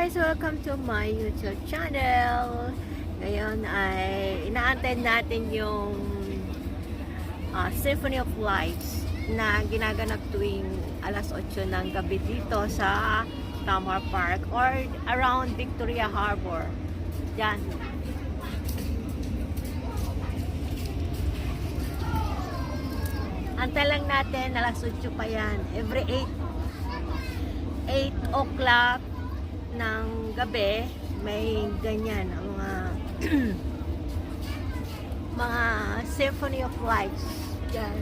guys! Welcome to my YouTube channel. Ngayon ay inaantay natin yung Symphony of Lights na ginaganap tuwing alas 8 ng gabi dito sa Tamar Park or around Victoria Harbor. Diyan. Antay lang natin, alas 8 pa yan. Every 8 o'clock ng gabi may ganyan ang mga mga Symphony of Lights yan.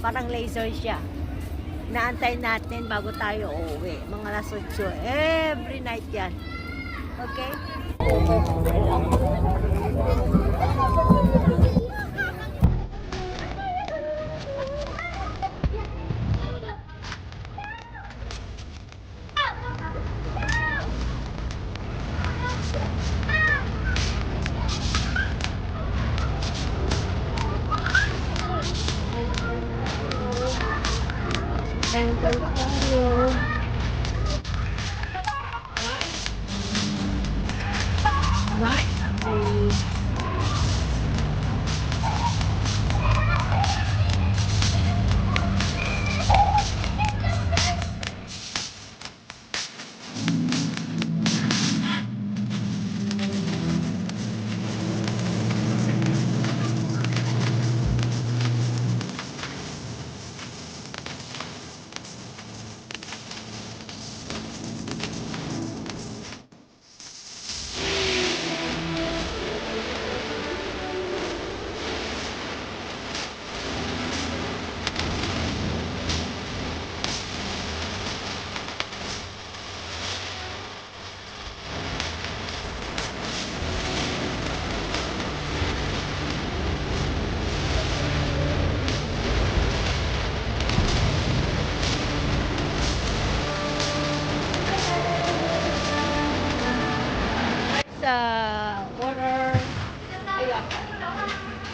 Parang laser siya, naantay natin bago tayo uuwi mga alas 8 every night yan. Okay. Thank you.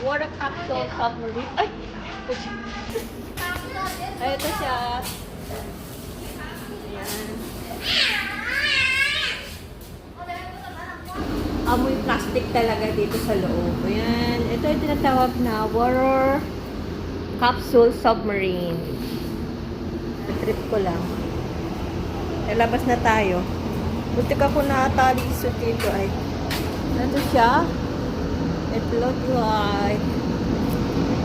Water capsule submarine. Ay! Ay, ito siya. Ayan. Amoy plastic talaga dito sa loob. Ayan. Ito yung tinatawag na water capsule submarine. Trip ko lang. Lalabas na tayo. Buti ka ko nakatali dito ay. Ito siya. It looks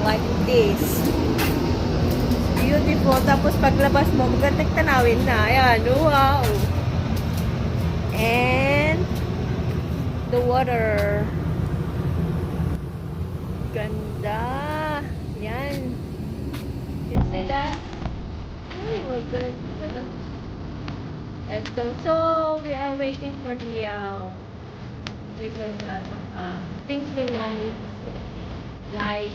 like this. Beautiful. Tapos paglabas mo, magandang tanawin na. Ayan. Wow. And the water. Ganda. Yan. You see that? Oh, maganda. So we are waiting for the things we like